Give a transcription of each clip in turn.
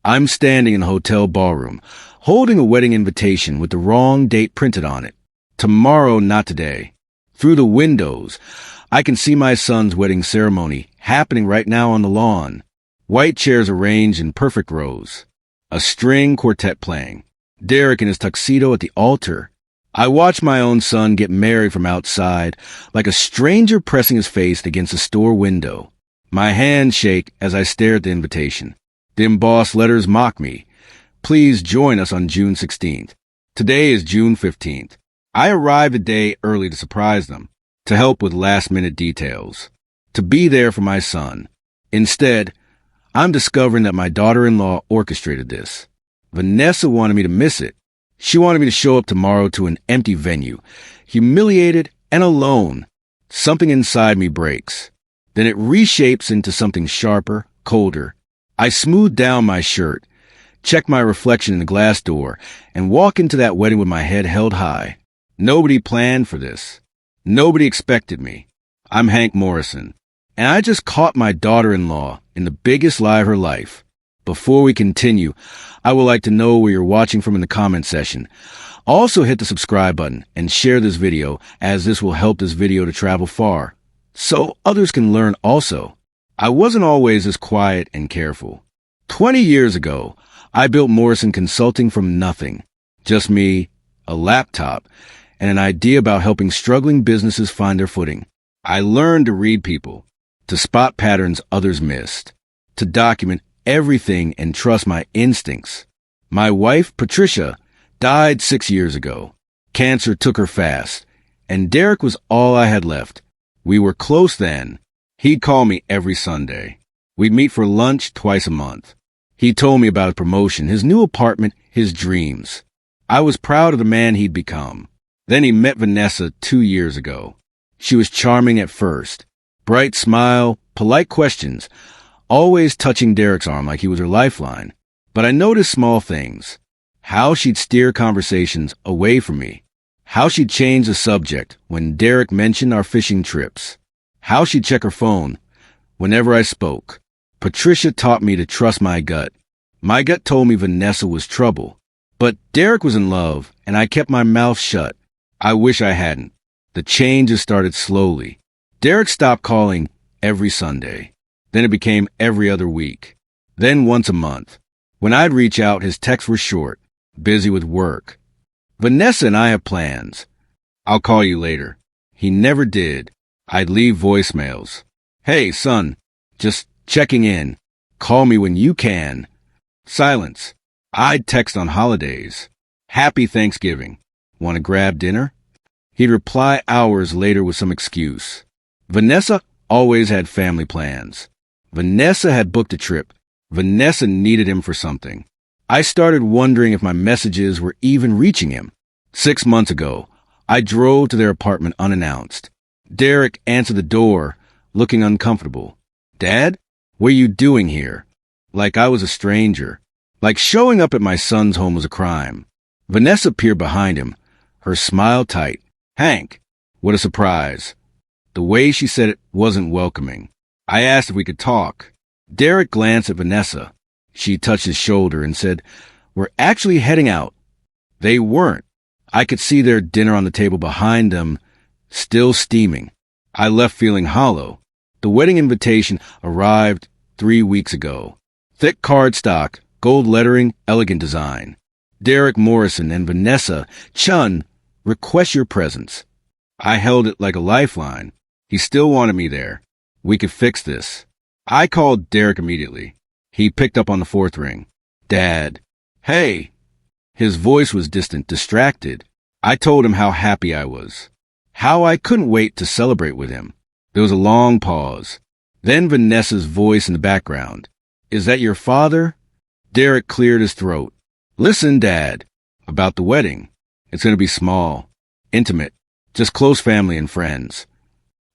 I'm standing in a hotel ballroom, holding a wedding invitation with the wrong date printed on it. Tomorrow, not today. Through the windows, I can see my son's wedding ceremony happening right now on the lawn. White chairs arranged in perfect rows. A string quartet playing. Derek in his tuxedo at the altar. I watch my own son get married from outside, like a stranger pressing his face against a store window. My hands shake as I stare at the invitation. The embossed letters mock me. Please join us on June 16th. Today is June 15th. I arrived a day early to surprise them, to help with last-minute details, to be there for my son. Instead, I'm discovering that my daughter-in-law orchestrated this. Vanessa wanted me to miss it. She wanted me to show up tomorrow to an empty venue, humiliated and alone. Something inside me breaks. Then it reshapes into something sharper, colder. I smooth down my shirt, check my reflection in the glass door, and walk into that wedding with my head held high. Nobody planned for this. Nobody expected me. I'm Hank Morrison, and I just caught my daughter-in-law in the biggest lie of her life. Before we continue, I would like to know where you're watching from in the comment section. Also hit the subscribe button and share this video, as this will help this video to travel far, so others can learn also. I wasn't always this quiet and careful. 20 years ago, I built Morrison Consulting from nothing. Just me, a laptop, and an idea about helping struggling businesses find their footing. I learned to read people, to spot patterns others missed, to document everything and trust my instincts. My wife, Patricia, died 6 years ago. Cancer took her fast, and Derek was all I had left. We were close then. He'd call me every Sunday. We'd meet for lunch twice a month. He told me about his promotion, his new apartment, his dreams. I was proud of the man he'd become. Then he met Vanessa 2 years ago. She was charming at first. Bright smile, polite questions, always touching Derek's arm like he was her lifeline. But I noticed small things. How she'd steer conversations away from me. How she'd change the subject when Derek mentioned our fishing trips. How she'd check her phone whenever I spoke. Patricia taught me to trust my gut. My gut told me Vanessa was trouble. But Derek was in love, and I kept my mouth shut. I wish I hadn't. The changes started slowly. Derek stopped calling every Sunday. Then it became every other week. Then once a month. When I'd reach out, his texts were short, busy with work. Vanessa and I have plans. I'll call you later. He never did. I'd leave voicemails. Hey, son, just checking in. Call me when you can. Silence. I'd text on holidays. Happy Thanksgiving. Want to grab dinner? He'd reply hours later with some excuse. Vanessa always had family plans. Vanessa had booked a trip. Vanessa needed him for something. I started wondering if my messages were even reaching him. 6 months ago, I drove to their apartment unannounced. Derek answered the door, looking uncomfortable. Dad, what are you doing here? Like I was a stranger. Like showing up at my son's home was a crime. Vanessa peered behind him, her smile tight. Hank, what a surprise. The way she said it wasn't welcoming. I asked if we could talk. Derek glanced at Vanessa. She touched his shoulder and said, We're actually heading out. They weren't. I could see their dinner on the table behind them, still steaming. I left feeling hollow. The wedding invitation arrived 3 weeks ago. Thick cardstock, gold lettering, elegant design. Derek Morrison and Vanessa Chun request your presence. I held it like a lifeline. He still wanted me there. We could fix this. I called Derek immediately. He picked up on the fourth ring. Dad. Hey. His voice was distant, distracted. I told him how happy I was. How I couldn't wait to celebrate with him. There was a long pause. Then Vanessa's voice in the background. Is that your father? Derek cleared his throat. Listen, Dad. About the wedding. It's going to be small. Intimate. Just close family and friends.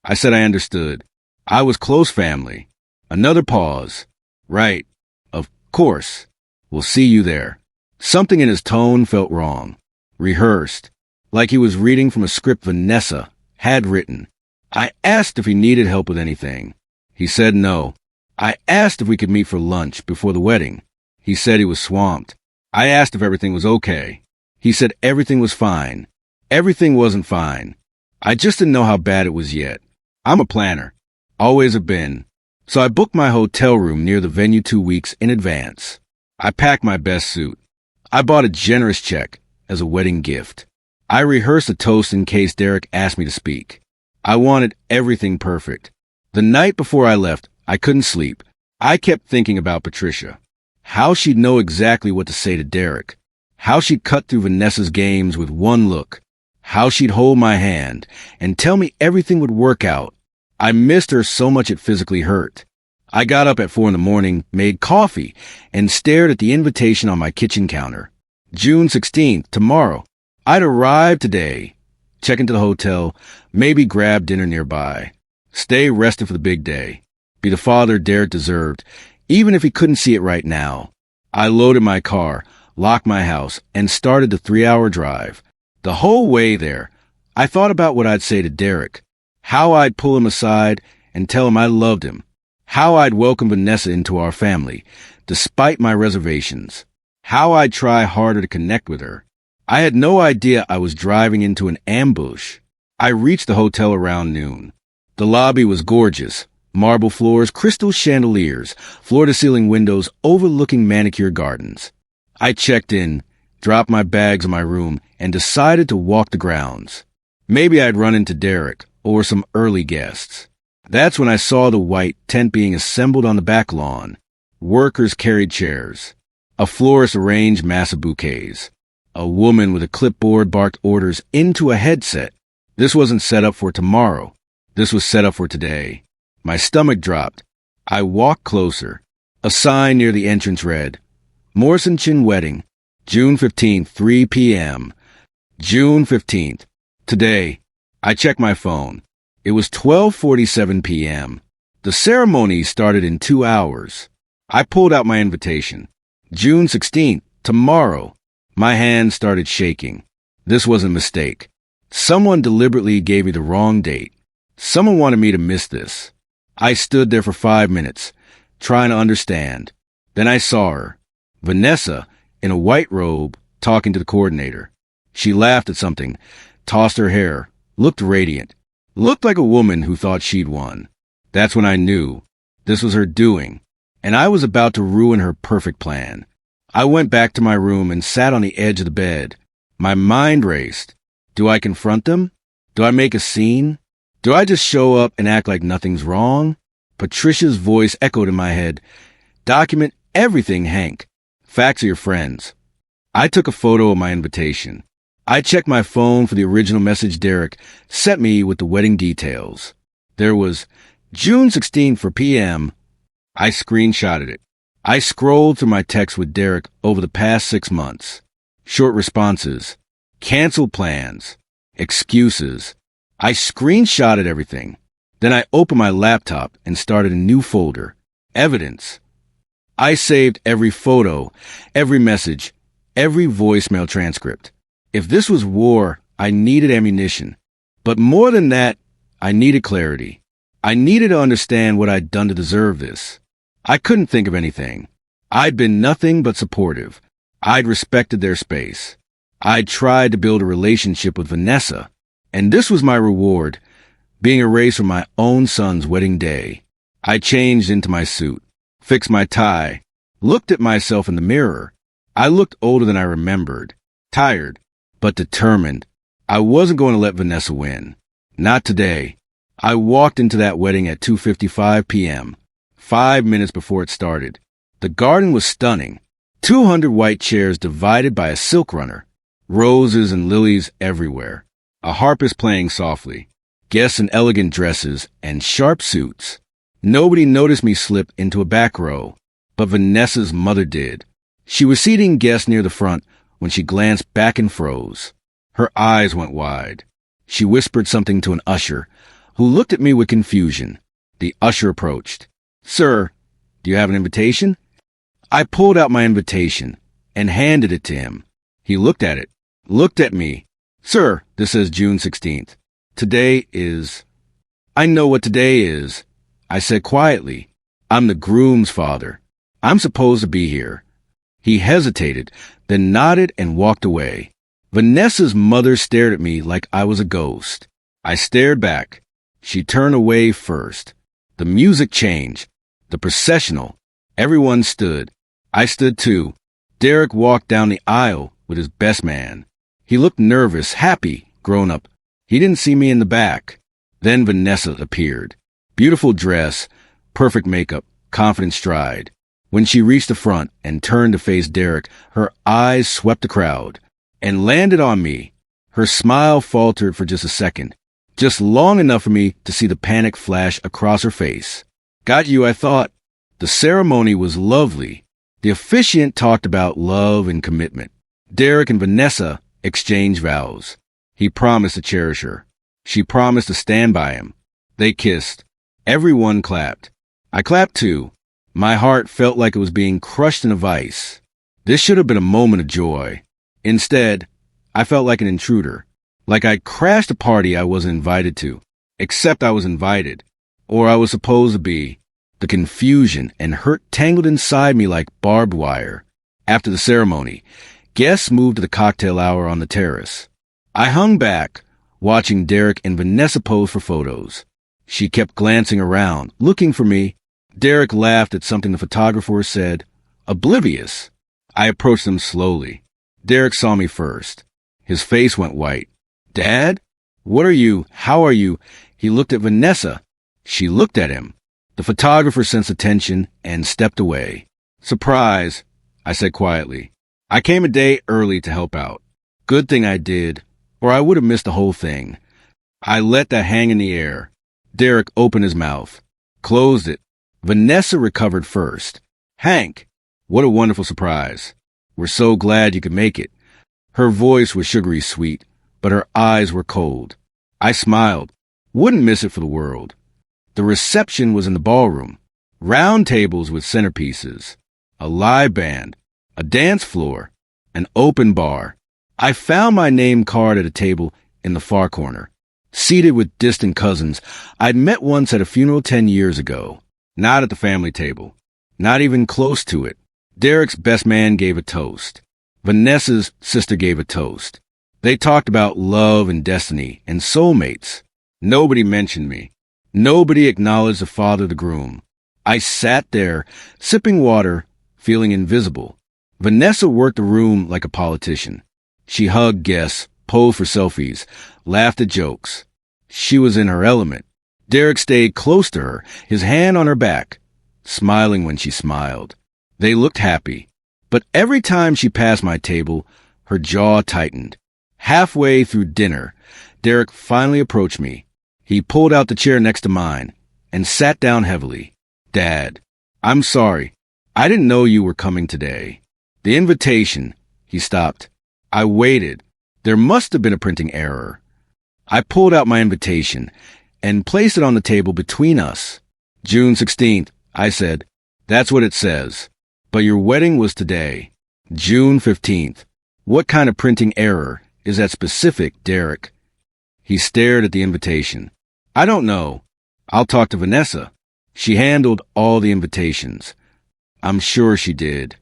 I said I understood. I was close family. Another pause. Right. Of course. We'll see you there. Something in his tone felt wrong. Rehearsed. Like he was reading from a script Vanessa had written. I asked if he needed help with anything. He said no. I asked if we could meet for lunch before the wedding. He said he was swamped. I asked if everything was okay. He said everything was fine. Everything wasn't fine. I just didn't know how bad it was yet. I'm a planner. Always have been. So I booked my hotel room near the venue 2 weeks in advance. I packed my best suit. I bought a generous check as a wedding gift. I rehearsed a toast in case Derek asked me to speak. I wanted everything perfect. The night before I left, I couldn't sleep. I kept thinking about Patricia. How she'd know exactly what to say to Derek. How she'd cut through Vanessa's games with one look. How she'd hold my hand and tell me everything would work out. I missed her so much it physically hurt. I got up at 4 a.m, made coffee, and stared at the invitation on my kitchen counter. June 16th, tomorrow. I'd arrive today. Check into the hotel, maybe grab dinner nearby. Stay rested for the big day. Be the father Derek deserved, even if he couldn't see it right now. I loaded my car, locked my house, and started the 3-hour drive. The whole way there, I thought about what I'd say to Derek, how I'd pull him aside and tell him I loved him, how I'd welcome Vanessa into our family, despite my reservations, how I'd try harder to connect with her. I had no idea I was driving into an ambush. I reached the hotel around noon. The lobby was gorgeous. Marble floors, crystal chandeliers, floor-to-ceiling windows overlooking manicured gardens. I checked in, dropped my bags in my room, and decided to walk the grounds. Maybe I'd run into Derek or some early guests. That's when I saw the white tent being assembled on the back lawn. Workers carried chairs. A florist arranged massive bouquets. A woman with a clipboard barked orders into a headset. This wasn't set up for tomorrow. This was set up for today. My stomach dropped. I walked closer. A sign near the entrance read, Morrison Chin Wedding, June 15th, 3 p.m. June 15th. Today. I checked my phone. It was 12:47 p.m. The ceremony started in 2 hours. I pulled out my invitation. June 16th, tomorrow. My hand started shaking. This was a mistake. Someone deliberately gave me the wrong date. Someone wanted me to miss this. I stood there for 5 minutes, trying to understand. Then I saw her, Vanessa, in a white robe, talking to the coordinator. She laughed at something, tossed her hair, looked radiant, looked like a woman who thought she'd won. That's when I knew this was her doing, and I was about to ruin her perfect plan. I went back to my room and sat on the edge of the bed. My mind raced. Do I confront them? Do I make a scene? Do I just show up and act like nothing's wrong? Patricia's voice echoed in my head. Document everything, Hank. Facts are your friends. I took a photo of my invitation. I checked my phone for the original message Derek sent me with the wedding details. There was June 16th for PM. I screenshotted it. I scrolled through my texts with Derek over the past 6 months. Short responses. Canceled plans. Excuses. I screenshotted everything. Then I opened my laptop and started a new folder. Evidence. I saved every photo, every message, every voicemail transcript. If this was war, I needed ammunition. But more than that, I needed clarity. I needed to understand what I'd done to deserve this. I couldn't think of anything. I'd been nothing but supportive. I'd respected their space. I'd tried to build a relationship with Vanessa. And this was my reward, being erased from my own son's wedding day. I changed into my suit, fixed my tie, looked at myself in the mirror. I looked older than I remembered, tired, but determined. I wasn't going to let Vanessa win. Not today. I walked into that wedding at 2:55 p.m., 5 minutes before it started. The garden was stunning. 200 white chairs divided by a silk runner. Roses and lilies everywhere. A harpist playing softly. Guests in elegant dresses and sharp suits. Nobody noticed me slip into a back row, but Vanessa's mother did. She was seating guests near the front when she glanced back and froze. Her eyes went wide. She whispered something to an usher, who looked at me with confusion. The usher approached. "Sir, do you have an invitation?" I pulled out my invitation and handed it to him. He looked at it, looked at me. "Sir, this says June 16th. Today is—" "I know what today is," I said quietly. "I'm the groom's father. I'm supposed to be here. He hesitated, then nodded and walked away. Vanessa's mother stared at me like I was a ghost. I stared back. She turned away first. The music changed. The processional. Everyone stood. I stood too. Derek walked down the aisle with his best man. He looked nervous, happy, grown up. He didn't see me in the back. Then Vanessa appeared. Beautiful dress, perfect makeup, confident stride. When she reached the front and turned to face Derek, her eyes swept the crowd and landed on me. Her smile faltered for just a second, just long enough for me to see the panic flash across her face. Got you, I thought. The ceremony was lovely. The officiant talked about love and commitment. Derek and Vanessa exchanged vows. He promised to cherish her. She promised to stand by him. They kissed. Everyone clapped. I clapped too. My heart felt like it was being crushed in a vice. This should have been a moment of joy. Instead, I felt like an intruder, like I crashed a party I wasn't invited to, except I was invited, or I was supposed to be. The confusion and hurt tangled inside me like barbed wire. After the ceremony, guests moved to the cocktail hour on the terrace. I hung back, watching Derek and Vanessa pose for photos. She kept glancing around, looking for me. Derek laughed at something the photographer said, oblivious. I approached him slowly. Derek saw me first. His face went white. Dad? What are you? How are you? He looked at Vanessa. She looked at him. The photographer sensed attention and stepped away. Surprise, I said quietly. I came a day early to help out. Good thing I did, or I would have missed the whole thing. I let that hang in the air. Derek opened his mouth, closed it. Vanessa recovered first. Hank, what a wonderful surprise. We're so glad you could make it. Her voice was sugary sweet, but her eyes were cold. I smiled. Wouldn't miss it for the world. The reception was in the ballroom. Round tables with centerpieces. A live band. A dance floor. An open bar. I found my name card at a table in the far corner. Seated with distant cousins I'd met once at a funeral 10 years ago. Not at the family table. Not even close to it. Derek's best man gave a toast. Vanessa's sister gave a toast. They talked about love and destiny and soulmates. Nobody mentioned me. Nobody acknowledged the father of the groom. I sat there, sipping water, feeling invisible. Vanessa worked the room like a politician. She hugged guests, posed for selfies, laughed at jokes. She was in her element. Derek stayed close to her, his hand on her back, smiling when she smiled. They looked happy. But every time she passed my table, her jaw tightened. Halfway through dinner, Derek finally approached me. He pulled out the chair next to mine and sat down heavily. Dad, I'm sorry. I didn't know you were coming today. The invitation, he stopped. I waited. There must have been a printing error. I pulled out my invitation and placed it on the table between us. June 16th, I said. That's what it says. But your wedding was today. June 15th. What kind of printing error is that specific, Derek? He stared at the invitation. I don't know. I'll talk to Vanessa. She handled all the invitations. I'm sure she did.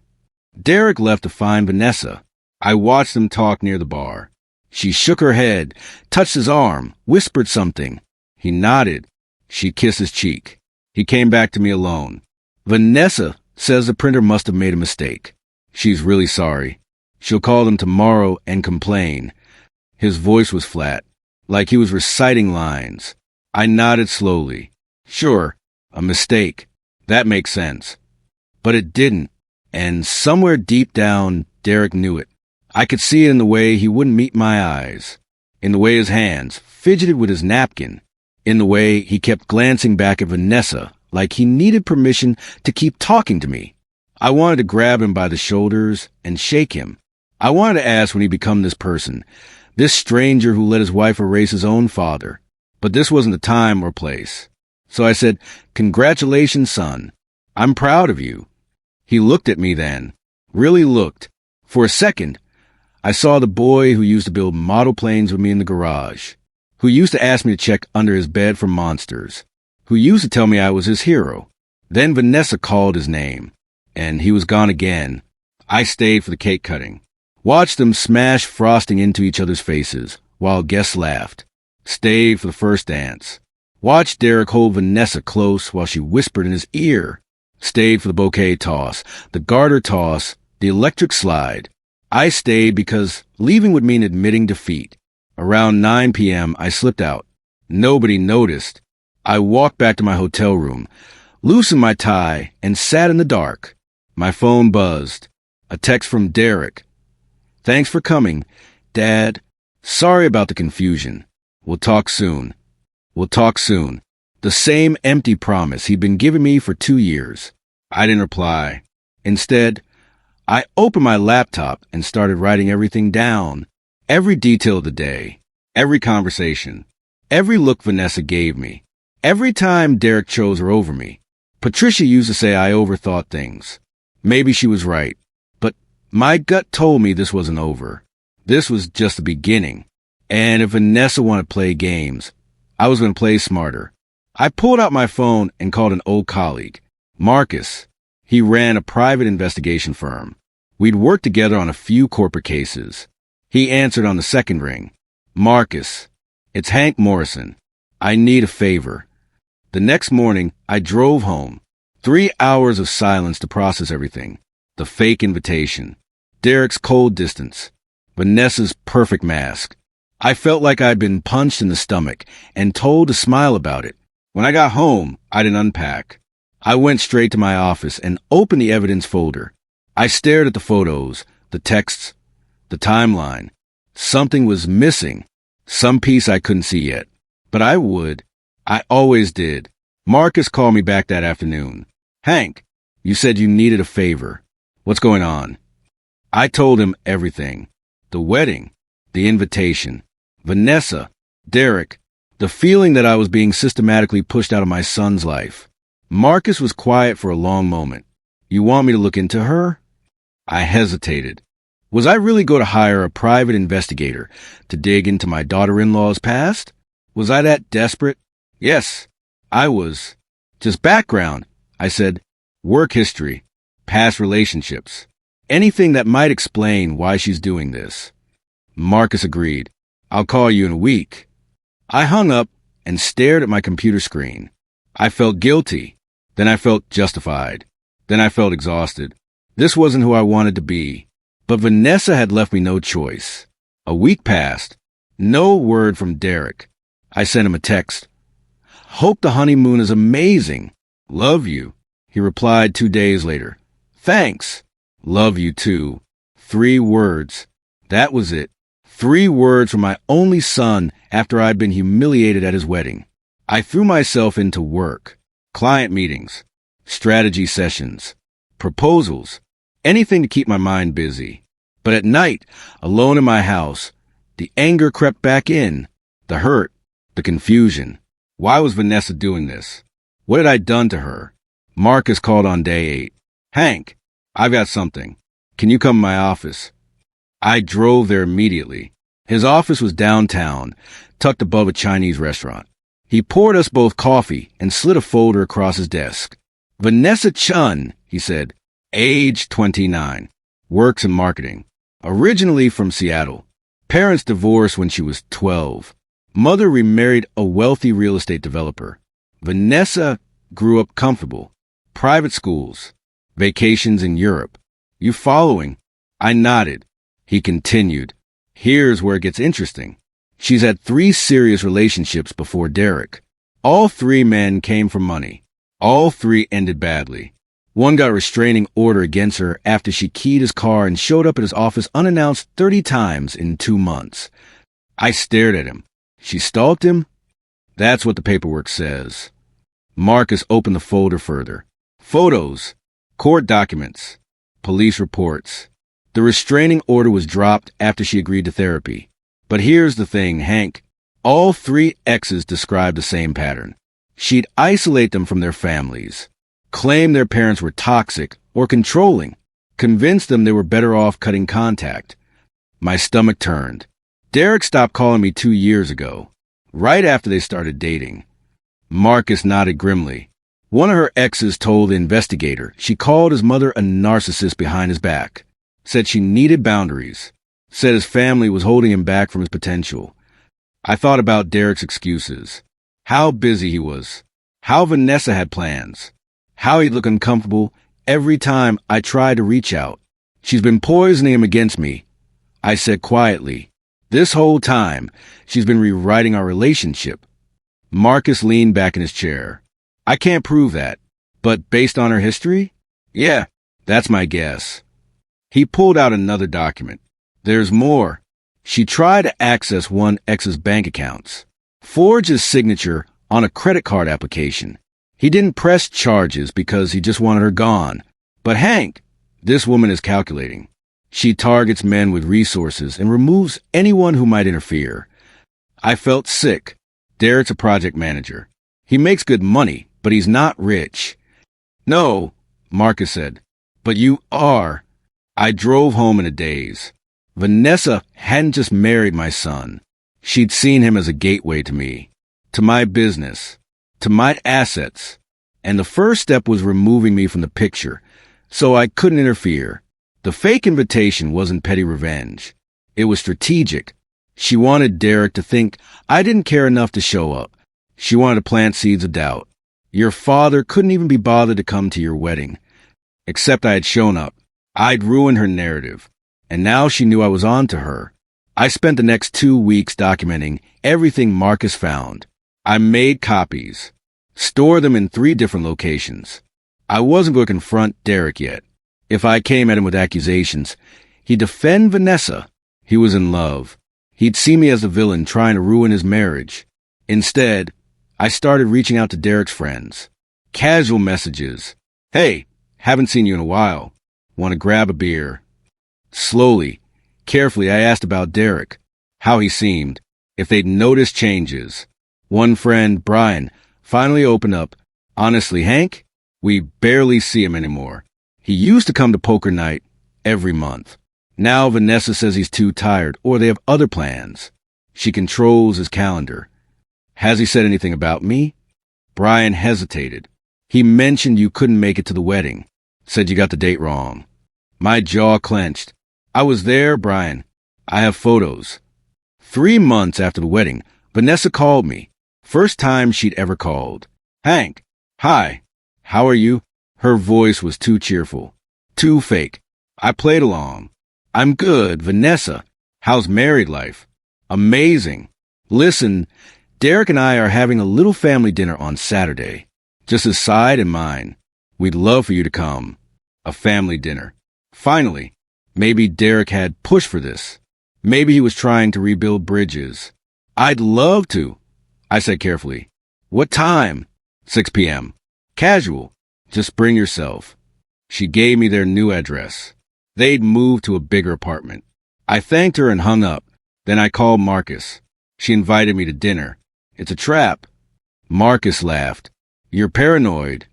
Derek left to find Vanessa. I watched them talk near the bar. She shook her head, touched his arm, whispered something. He nodded. She kissed his cheek. He came back to me alone. Vanessa says the printer must have made a mistake. She's really sorry. She'll call them tomorrow and complain. His voice was flat, like he was reciting lines. I nodded slowly. Sure, a mistake. That makes sense. But it didn't, and somewhere deep down, Derek knew it. I could see it in the way he wouldn't meet my eyes, in the way his hands fidgeted with his napkin, in the way he kept glancing back at Vanessa like he needed permission to keep talking to me. I wanted to grab him by the shoulders and shake him. I wanted to ask when he become this person, this stranger who let his wife erase his own father. But this wasn't the time or place. So I said, "Congratulations, son. I'm proud of you." He looked at me then, really looked. For a second, I saw the boy who used to build model planes with me in the garage, who used to ask me to check under his bed for monsters, who used to tell me I was his hero. Then Vanessa called his name, and he was gone again. I stayed for the cake cutting. Watched them smash frosting into each other's faces while guests laughed. Stayed for the first dance. Watched Derek hold Vanessa close while she whispered in his ear. Stayed for the bouquet toss, the garter toss, the electric slide. I stayed because leaving would mean admitting defeat. Around 9 p.m., I slipped out. Nobody noticed. I walked back to my hotel room, loosened my tie, and sat in the dark. My phone buzzed. A text from Derek. "Thanks for coming. Dad, sorry about the confusion. We'll talk soon. We'll talk soon." The same empty promise he'd been giving me for 2 years. I didn't reply. Instead, I opened my laptop and started writing everything down. Every detail of the day, every conversation, every look Vanessa gave me, every time Derek chose her over me. Patricia used to say I overthought things. Maybe she was right, but my gut told me this wasn't over. This was just the beginning. And if Vanessa wanted to play games, I was going to play smarter. I pulled out my phone and called an old colleague, Marcus. He ran a private investigation firm. We'd worked together on a few corporate cases. He answered on the second ring. "Marcus, it's Hank Morrison. I need a favor." The next morning, I drove home. 3 hours of silence to process everything. The fake invitation. Derek's cold distance. Vanessa's perfect mask. I felt like I'd been punched in the stomach and told to smile about it. When I got home, I didn't unpack. I went straight to my office and opened the evidence folder. I stared at the photos, the texts, the timeline. Something was missing. Some piece I couldn't see yet. But I would. I always did. Marcus called me back that afternoon. "Hank, you said you needed a favor. What's going on?" I told him everything. The wedding, the invitation, Vanessa, Derek, the feeling that I was being systematically pushed out of my son's life. Marcus was quiet for a long moment. "You want me to look into her?" I hesitated. Was I really going to hire a private investigator to dig into my daughter-in-law's past? Was I that desperate? Yes, I was. "Just background," I said. "Work history, past relationships, anything that might explain why she's doing this." Marcus agreed. "I'll call you in a week." I hung up and stared at my computer screen. I felt guilty. Then I felt justified. Then I felt exhausted. This wasn't who I wanted to be. But Vanessa had left me no choice. A week passed. No word from Derek. I sent him a text. "Hope the honeymoon is amazing. Love you." He replied 2 days later. "Thanks. Love you too." 3 words. That was it. 3 words from my only son after I'd been humiliated at his wedding. I threw myself into work. Client meetings, strategy sessions, proposals, anything to keep my mind busy. But at night, alone in my house, the anger crept back in, the hurt, the confusion. Why was Vanessa doing this? What had I done to her? Marcus called on day 8. "Hank, I've got something. Can you come to my office?" I drove there immediately. His office was downtown, tucked above a Chinese restaurant. He poured us both coffee and slid a folder across his desk. "Vanessa Chun," he said, age 29, works in marketing, originally from Seattle. Parents divorced when she was 12. Mother remarried a wealthy real estate developer. Vanessa grew up comfortable. Private schools, vacations in Europe. You following? I nodded. He continued. Here's where it gets interesting. She's had 3 serious relationships before Derek. All 3 men came from money. All 3 ended badly. One got a restraining order against her after she keyed his car and showed up at his office unannounced 30 times in 2 months. I stared at him. She stalked him? That's what the paperwork says. Marcus opened the folder further. Photos, court documents, police reports. The restraining order was dropped after she agreed to therapy. But here's the thing, Hank. All 3 exes described the same pattern. She'd isolate them from their families, claim their parents were toxic or controlling, convince them they were better off cutting contact. My stomach turned. Derek stopped calling me 2 years ago, right after they started dating. Marcus nodded grimly. One of her exes told the investigator she called his mother a narcissist behind his back. said she needed boundaries, said his family was holding him back from his potential. I thought about Derek's excuses, how busy he was, how Vanessa had plans, how he'd look uncomfortable every time I tried to reach out. She's been poisoning him against me, I said quietly. This whole time, she's been rewriting our relationship. Marcus leaned back in his chair. I can't prove that, but based on her history? Yeah, that's my guess. He pulled out another document. There's more. She tried to access one ex's bank accounts, forged his signature on a credit card application. He didn't press charges because he just wanted her gone. But Hank, this woman is calculating. She targets men with resources and removes anyone who might interfere. I felt sick. Derek's a project manager. He makes good money, but he's not rich. No, Marcus said, but you are. I drove home in a daze. Vanessa hadn't just married my son. She'd seen him as a gateway to me, to my business, to my assets. And the first step was removing me from the picture, so I couldn't interfere. The fake invitation wasn't petty revenge. It was strategic. She wanted Derek to think I didn't care enough to show up. She wanted to plant seeds of doubt. Your father couldn't even be bothered to come to your wedding. Except I had shown up. I'd ruined her narrative. And now she knew I was on to her. I spent the next 2 weeks documenting everything Marcus found. I made copies, stored them in 3 different locations. I wasn't going to confront Derek yet. If I came at him with accusations, he'd defend Vanessa. He was in love. He'd see me as the villain trying to ruin his marriage. Instead, I started reaching out to Derek's friends. Casual messages. Hey, haven't seen you in a while. Want to grab a beer? Slowly, carefully, I asked about Derek, how he seemed, if they'd noticed changes. One friend, Brian, finally opened up. Honestly, Hank, we barely see him anymore. He used to come to poker night every month. Now Vanessa says he's too tired or they have other plans. She controls his calendar. Has he said anything about me? Brian hesitated. He mentioned you couldn't make it to the wedding. Said you got the date wrong. My jaw clenched. I was there, Brian. I have photos. 3 months after the wedding, Vanessa called me. First time she'd ever called. Hank, hi. How are you? Her voice was too cheerful, too fake. I played along. I'm good, Vanessa. How's married life? Amazing. Listen, Derek and I are having a little family dinner on Saturday. Just his side and mine. We'd love for you to come. A family dinner. Finally, maybe Derek had pushed for this. Maybe he was trying to rebuild bridges. I'd love to, I said carefully. What time? 6 p.m. Casual. Just bring yourself. She gave me their new address. They'd moved to a bigger apartment. I thanked her and hung up. Then I called Marcus. She invited me to dinner. It's a trap. Marcus laughed. You're paranoid.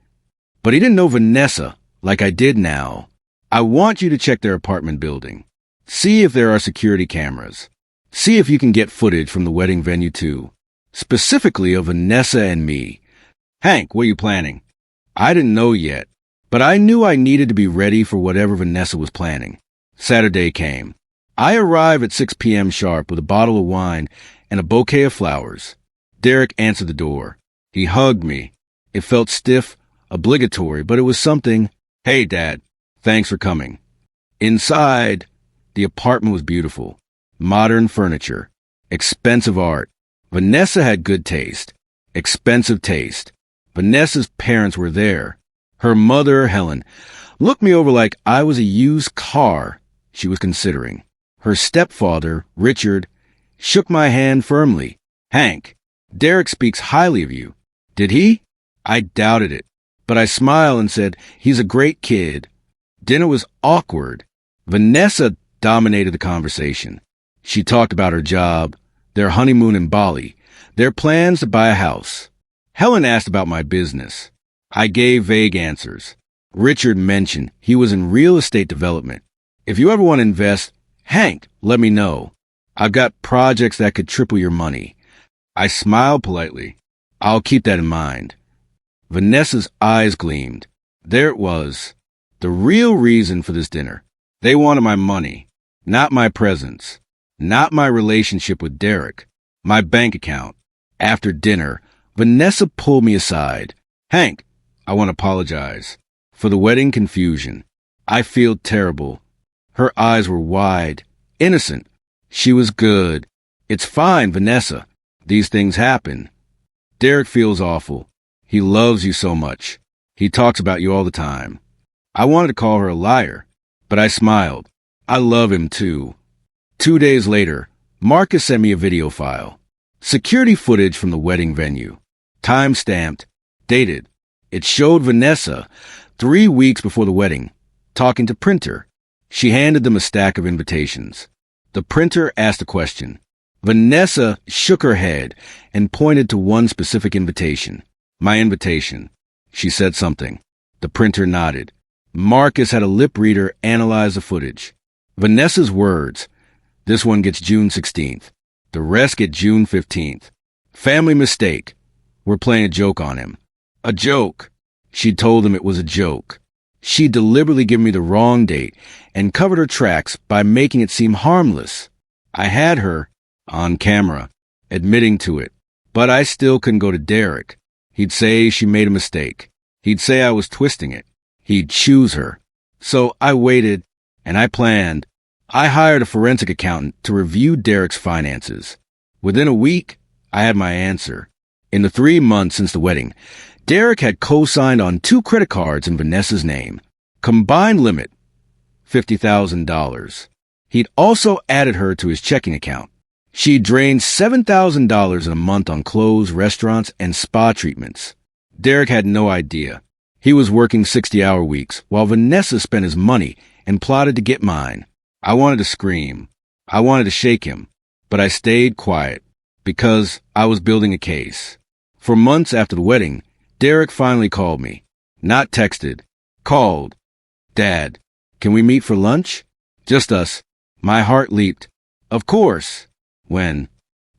But he didn't know Vanessa, like I did now. I want you to check their apartment building. See if there are security cameras. See if you can get footage from the wedding venue too. Specifically of Vanessa and me. Hank, what are you planning? I didn't know yet, but I knew I needed to be ready for whatever Vanessa was planning. Saturday came. I arrived at 6 p.m. sharp with a bottle of wine and a bouquet of flowers. Derek answered the door. He hugged me. It felt stiff, obligatory, but it was something. Hey, Dad, thanks for coming. Inside, the apartment was beautiful. Modern furniture. Expensive art. Vanessa had good taste. Expensive taste. Vanessa's parents were there. Her mother, Helen, looked me over like I was a used car she was considering. Her stepfather, Richard, shook my hand firmly. Hank, Derek speaks highly of you. Did he? I doubted it, but I smiled and said, he's a great kid. Dinner was awkward. Vanessa dominated the conversation. She talked about her job, their honeymoon in Bali, their plans to buy a house. Helen asked about my business. I gave vague answers. Richard mentioned he was in real estate development. If you ever want to invest, Hank, let me know. I've got projects that could triple your money. I smiled politely. I'll keep that in mind. Vanessa's eyes gleamed. There it was. The real reason for this dinner. They wanted my money, not my presence, not my relationship with Derek, my bank account. After dinner, Vanessa pulled me aside. Hank, I want to apologize for the wedding confusion. I feel terrible. Her eyes were wide, innocent. She was good. It's fine, Vanessa. These things happen. Derek feels awful. He loves you so much. He talks about you all the time. I wanted to call her a liar, but I smiled. I love him too. 2 days later, Marcus sent me a video file. Security footage from the wedding venue. Time-stamped, dated. It showed Vanessa 3 weeks before the wedding, talking to printer. She handed them a stack of invitations. The printer asked a question. Vanessa shook her head and pointed to one specific invitation. My invitation. She said something. The printer nodded. Marcus had a lip reader analyze the footage. Vanessa's words. This one gets June 16th. The rest get June 15th. Family mistake. We're playing a joke on him. A joke. She told him it was a joke. She deliberately gave me the wrong date and covered her tracks by making it seem harmless. I had her, on camera, admitting to it, but I still couldn't go to Derek. He'd say she made a mistake. He'd say I was twisting it. He'd choose her. So I waited, and I planned. I hired a forensic accountant to review Derek's finances. Within a week, I had my answer. In the 3 months since the wedding, Derek had co-signed on 2 credit cards in Vanessa's name. Combined limit, $50,000. He'd also added her to his checking account. She drained $7,000 in a month on clothes, restaurants, and spa treatments. Derek had no idea. He was working 60-hour weeks, while Vanessa spent his money and plotted to get mine. I wanted to scream. I wanted to shake him. But I stayed quiet, because I was building a case. For months after the wedding, Derek finally called me. Not texted. Called. Dad, can we meet for lunch? Just us. My heart leaped. Of course. When?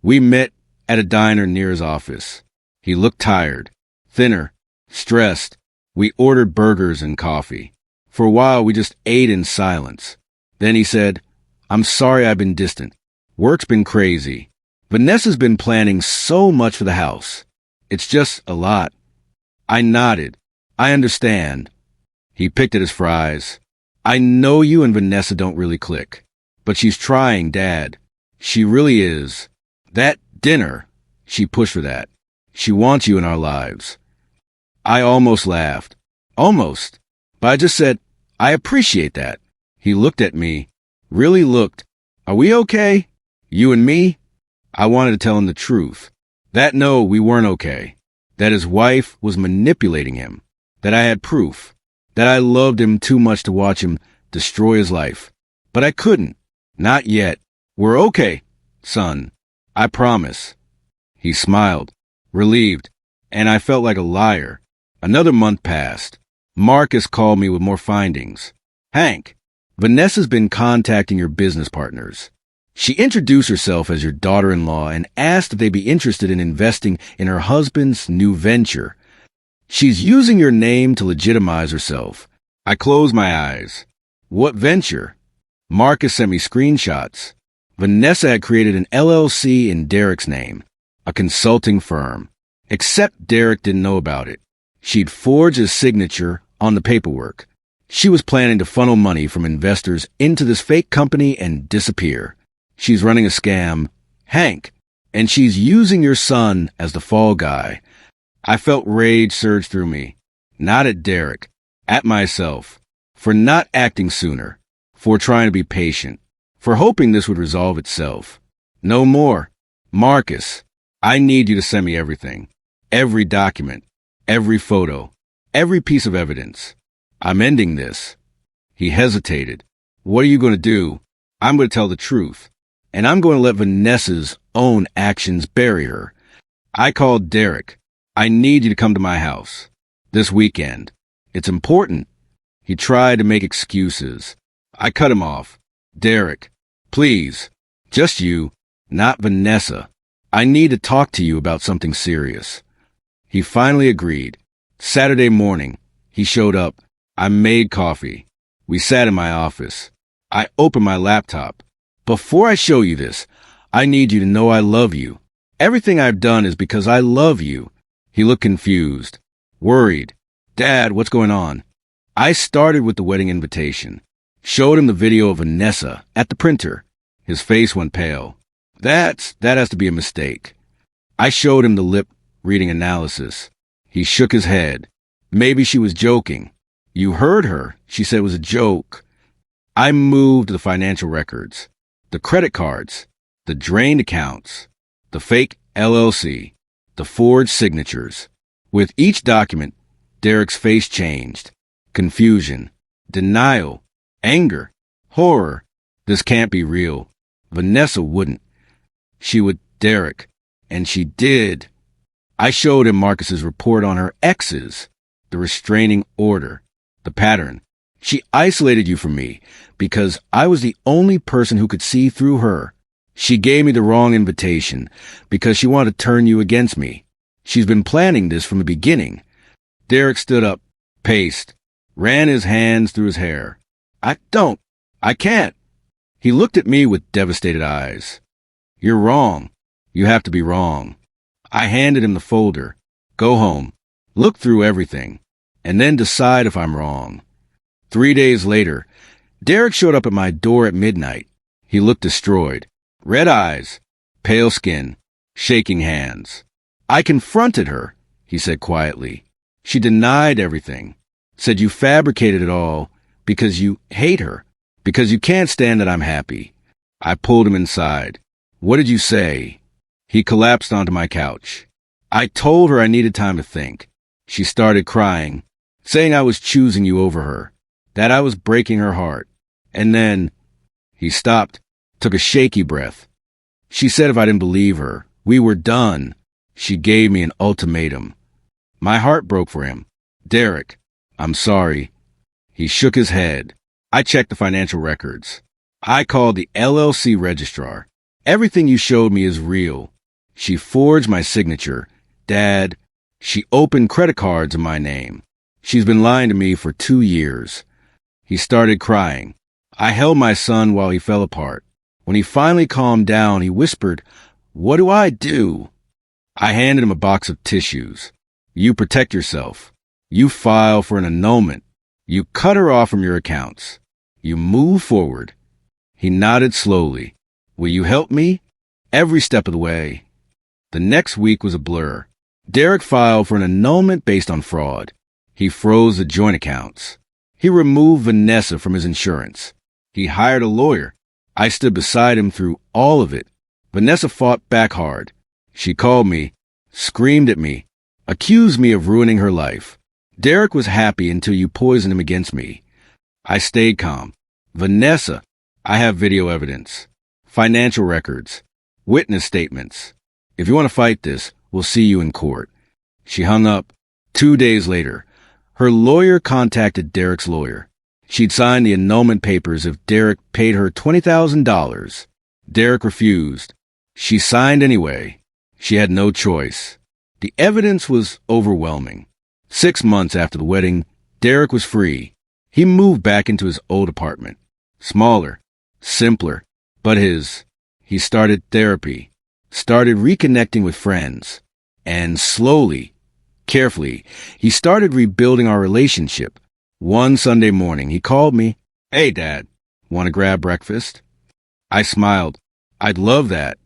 We met at a diner near his office. He looked tired, thinner, stressed. We ordered burgers and coffee. For a while, we just ate in silence. Then he said, I'm sorry I've been distant. Work's been crazy. Vanessa's been planning so much for the house. It's just a lot. I nodded. I understand. He picked at his fries. I know you and Vanessa don't really click. But she's trying, Dad. She really is. That dinner, she pushed for that. She wants you in our lives. I almost laughed. Almost. But I just said, I appreciate that. He looked at me. Really looked. Are we okay? You and me? I wanted to tell him the truth. That no, we weren't okay. That his wife was manipulating him. That I had proof. That I loved him too much to watch him destroy his life. But I couldn't. Not yet. We're okay, son. I promise. He smiled, relieved, and I felt like a liar. Another month passed. Marcus called me with more findings. Hank, Vanessa's been contacting your business partners. She introduced herself as your daughter-in-law and asked if they'd be interested in investing in her husband's new venture. She's using your name to legitimize herself. I closed my eyes. What venture? Marcus sent me screenshots. Vanessa had created an LLC in Derek's name, a consulting firm. Except Derek didn't know about it. She'd forged his signature on the paperwork. She was planning to funnel money from investors into this fake company and disappear. She's running a scam, Hank, and she's using your son as the fall guy. I felt rage surge through me. Not at Derek, at myself, for not acting sooner, for trying to be patient, for hoping this would resolve itself. No more. Marcus, I need you to send me everything. Every document, every photo, every piece of evidence. I'm ending this. He hesitated. What are you going to do? I'm going to tell the truth. And I'm going to let Vanessa's own actions bury her. I called Derek. I need you to come to my house. This weekend. It's important. He tried to make excuses. I cut him off. Derek, please. Just you, not Vanessa. I need to talk to you about something serious. He finally agreed. Saturday morning, he showed up. I made coffee. We sat in my office. I open my laptop. Before I show you this, I need you to know I love you. Everything I've done is because I love you. He looked confused, worried. Dad, what's going on? I started with the wedding invitation. Showed him the video of Vanessa at the printer. His face went pale. That has to be a mistake. I showed him the lip reading analysis. He shook his head. Maybe she was joking. You heard her. She said it was a joke. I moved the financial records, the credit cards, the drained accounts, the fake LLC, the forged signatures. With each document, Derek's face changed. Confusion, denial, anger, horror. This can't be real. Vanessa wouldn't. She would, Derek. And she did. I showed him Marcus's report on her exes, the restraining order, the pattern. She isolated you from me because I was the only person who could see through her. She gave me the wrong invitation because she wanted to turn you against me. She's been planning this from the beginning. Derek stood up, paced, ran his hands through his hair. I can't. He looked at me with devastated eyes. You're wrong. You have to be wrong. I handed him the folder. Go home. Look through everything. And then decide if I'm wrong. 3 days later, Derek showed up at my door at midnight. He looked destroyed. Red eyes, pale skin, shaking hands. I confronted her, he said quietly. She denied everything. Said you fabricated it all because you hate her, because you can't stand that I'm happy. I pulled him inside. What did you say? He collapsed onto my couch. I told her I needed time to think. She started crying, saying I was choosing you over her, that I was breaking her heart. And then he stopped, took a shaky breath. She said if I didn't believe her, we were done. She gave me an ultimatum. My heart broke for him. Derek, I'm sorry. He shook his head. I checked the financial records. I called the LLC registrar. Everything you showed me is real. She forged my signature. Dad, she opened credit cards in my name. She's been lying to me for 2 years. He started crying. I held my son while he fell apart. When he finally calmed down, he whispered, "What do I do?" I handed him a box of tissues. You protect yourself. You file for an annulment. You cut her off from your accounts. You move forward. He nodded slowly. Will you help me? Every step of the way. The next week was a blur. Derek filed for an annulment based on fraud. He froze the joint accounts. He removed Vanessa from his insurance. He hired a lawyer. I stood beside him through all of it. Vanessa fought back hard. She called me, screamed at me, accused me of ruining her life. Derek was happy until you poisoned him against me. I stayed calm. Vanessa, I have video evidence, financial records, witness statements. If you want to fight this, we'll see you in court. She hung up. 2 days later, her lawyer contacted Derek's lawyer. She'd sign the annulment papers if Derek paid her $20,000. Derek refused. She signed anyway. She had no choice. The evidence was overwhelming. 6 months after the wedding, Derek was free. He moved back into his old apartment. Smaller, simpler, but his. He started therapy, started reconnecting with friends, and slowly, carefully, he started rebuilding our relationship. One Sunday morning, he called me. Hey, Dad, want to grab breakfast? I smiled. I'd love that.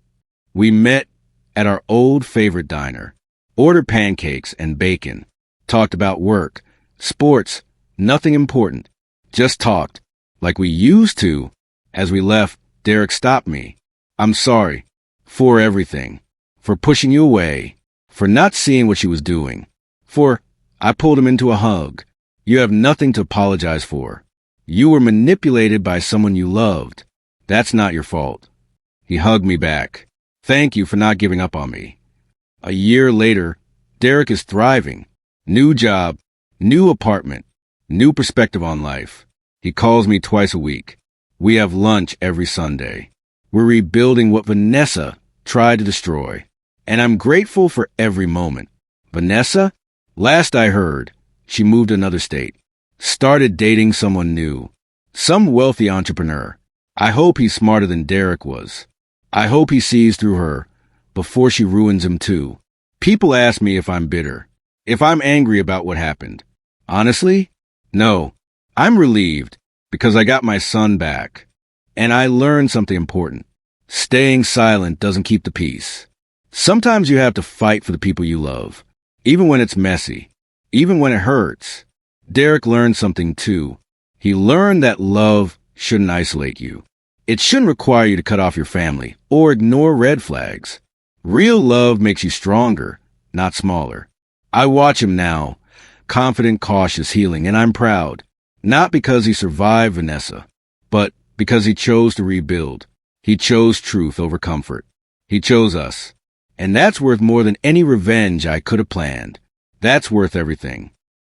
We met at our old favorite diner, ordered pancakes and bacon, talked about work, sports, nothing important, just talked, like we used to. As we left, Derek stopped me. I'm sorry for everything, for pushing you away, for not seeing what she was doing, I pulled him into a hug. You have nothing to apologize for. You were manipulated by someone you loved. That's not your fault. He hugged me back. Thank you for not giving up on me. A year later, Derek is thriving. New job, new apartment, new perspective on life. He calls me twice a week. We have lunch every Sunday. We're rebuilding what Vanessa tried to destroy. And I'm grateful for every moment. Vanessa? Last I heard, she moved to another state, started dating someone new. Some wealthy entrepreneur. I hope he's smarter than Derek was. I hope he sees through her before she ruins him too. People ask me if I'm bitter, if I'm angry about what happened. Honestly, no. I'm relieved because I got my son back. And I learned something important. Staying silent doesn't keep the peace. Sometimes you have to fight for the people you love, even when it's messy, even when it hurts. Derek learned something too. He learned that love shouldn't isolate you. It shouldn't require you to cut off your family or ignore red flags. Real love makes you stronger, not smaller. I watch him now, confident, cautious, healing, and I'm proud. Not because he survived Vanessa, but because he chose to rebuild. He chose truth over comfort. He chose us. And that's worth more than any revenge I could have planned. That's worth everything.